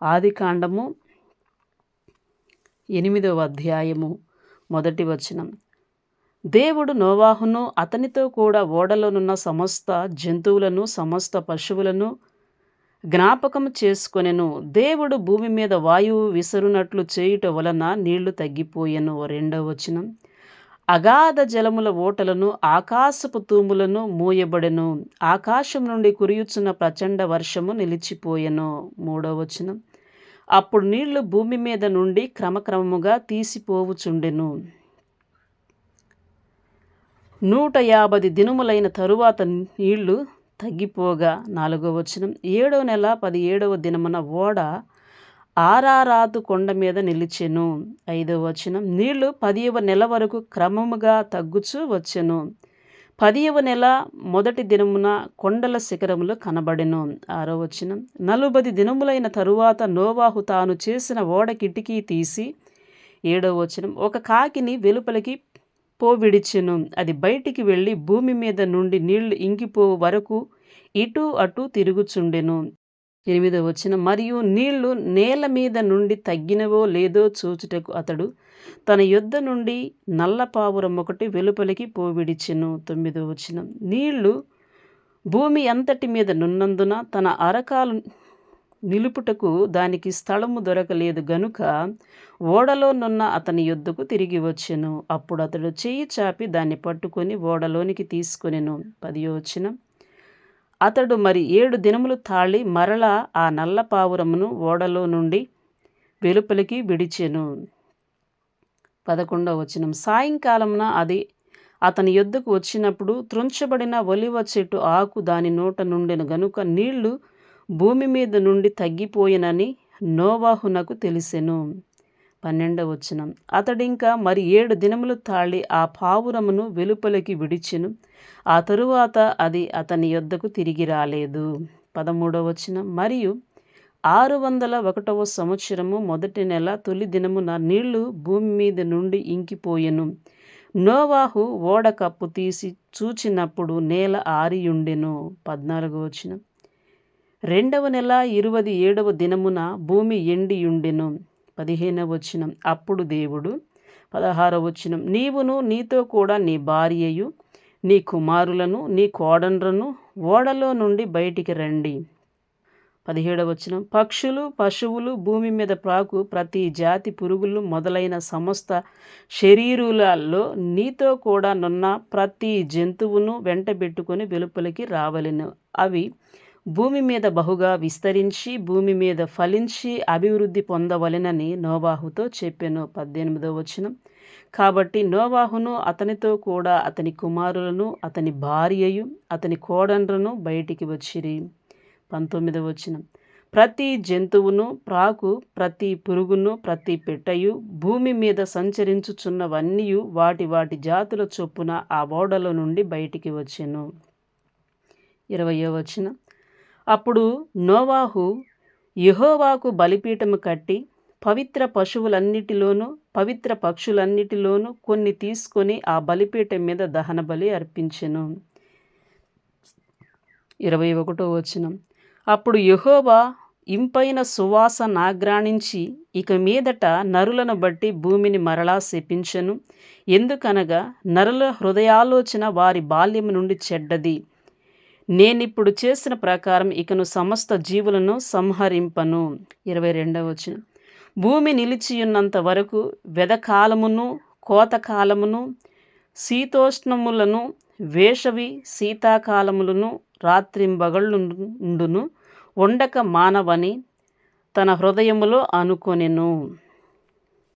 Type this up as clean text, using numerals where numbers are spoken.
ఆదికాండము 8వ అధ్యాయము 1 వచనం. దేవుడు నోవాహును అతనితో కూడా ఓడలోనున్న సమస్త జంతువులను సమస్త పశువులను జ్ఞాపకం చేసుకొనెను. దేవుడు భూమి మీద వాయువు విసరునట్లు చేయుట వలన నీళ్లు తగ్గిపోయెను. 2వ వచనం. అగాధ జలముల ఓటలను ఆకాశపు తూములను మూయబడెను. ఆకాశం నుండి కురియుచున్న ప్రచండ వర్షము నిలిచిపోయెను. 3వ వచనం. అప్పుడు నీళ్లు భూమి మీద నుండి క్రమక్రమముగా తీసిపోవుచుండెను. 150 దినములైన తరువాత నీళ్లు తగ్గిపోగా 4వ వచనం. 7వ నెల 17వ దినమున ఓడ ఆరారాతు కొండ మీద నిలిచెను. 5వ వచనం. నీళ్లు 10వ నెల వరకు క్రమముగా తగ్గుచూ వచ్చెను. 10వ నెల మొదటి దినమున కొండల శిఖరములు కనబడెను. 6వ వచనం. 40 దినములైన తరువాత నోవాహు తాను చేసిన ఓడ కిటికీ తీసి 7వ వచనం. ఒక కాకిని వెలుపలికి పోవిడిచెను. అది బయటికి వెళ్ళి భూమి మీద నుండి నీళ్లు ఇంకిపోవు వరకు ఇటు అటు తిరుగుచుండెను. 8వ వచనం. మరియు నీళ్లు నేల మీద నుండి తగ్గినవో లేదో చూచుటకు అతడు తన యొద్ద నుండి నల్ల పావురం ఒకటి వెలుపలికి పోవిడిచెను. 9వ వచనం. నీళ్లు భూమి అంతటి మీద నున్నందున తన అరకాలు నిలుపుటకు దానికి స్థలము దొరకలేదు గనుక ఓడలో నున్న అతని యొద్దకు తిరిగి వచ్చెను. అప్పుడు అతడు చెయ్యి చాపి దాన్ని పట్టుకొని ఓడలోనికి తీసుకొనెను. 10వ వచనం. అతడు మరి 7 దినములు తాళి మరలా ఆ నల్ల పావురమును ఓడలో నుండి వెలుపలికి విడిచెను. 11వ వచనం. సాయంకాలమున అది అతని యొద్దకు వచ్చినప్పుడు త్రుంచబడిన ఒలివ చెట్టు ఆకు దాని నోట నుండెను గనుక నీళ్లు భూమి మీద నుండి తగ్గిపోయినని నోవాహునకు తెలిసెను. 12వ వచనం. అతడింకా మరి 7 దినములు తాళి ఆ పావురమును వెలుపలికి విడిచెను. ఆ తరువాత అది అతని యొద్దకు తిరిగి రాలేదు. 13వ వచనం. మరియు 601వ సంవత్సరము మొదటి నెల తొలి దినమున నీళ్లు భూమి మీద నుండి ఇంకిపోయెను. నోవాహు ఓడ కప్పు తీసి చూచినప్పుడు నేల ఆరియుండెను. 14వ వచనం. 2వ నెల 27వ దినమున భూమి ఎండియుండెను. 15వ వచనం. అప్పుడు దేవుడు 16వ వచనం. నీవును నీతో కూడా నీ భార్యయు నీ కుమారులను నీ కోడండ్రను ఓడలో నుండి బయటికి రండి. 17వ వచనం. పక్షులు పశువులు భూమి మీద ప్రాకు ప్రతి జాతి పురుగులు మొదలైన సమస్త శరీరులలో నీతో కూడా నున్న ప్రతి జంతువును వెంటబెట్టుకొని వెలుపలికి రావలెను. అవి భూమి మీద బహుగా విస్తరించి భూమి మీద ఫలించి అభివృద్ధి పొందవలెనని నోవాహుతో చెప్పెను. 18వ వచనం. కాబట్టి నోవాహును అతనితో కూడా అతని కుమారులను అతని భార్యయు అతని కోడండ్రను బయటికి వచ్చిరి. 19వ వచనం. ప్రతి జంతువును ప్రాకు ప్రతి పురుగును ప్రతి పెట్టయు భూమి మీద సంచరించుచున్నవన్నీయు వాటి వాటి జాతుల చొప్పున ఆ ఓడలో నుండి బయటికి వచ్చెను. 20వ వచనం. అప్పుడు నోవాహు యెహోవాకు బలిపీఠము కట్టి పవిత్ర పశువులన్నిటిలోనూ పవిత్ర పక్షులన్నిటిలోనూ కొన్ని తీసుకొని ఆ బలిపీఠం మీద దహన బలి అర్పించెను. 21వ వచనం. అప్పుడు యెహోవా ఇంపైన సువాసనాగ్రాణించి ఇక మీదట నరులను బట్టి భూమిని మరలా శపించెను. ఎందుకనగా నరుల హృదయాలోచన వారి బాల్యము నుండి చెడ్డది. నేనిప్పుడు చేసిన ప్రకారం ఇకను సమస్త జీవులను సంహరింపను. 22వ వచనం. భూమి నిలిచియున్నంత వరకు వెదకాలమును కోతకాలమును శీతోష్ణములను వేసవి శీతాకాలములను రాత్రింబగళ్ళుండును ఉండక మానవని తన హృదయములో అనుకొనెను.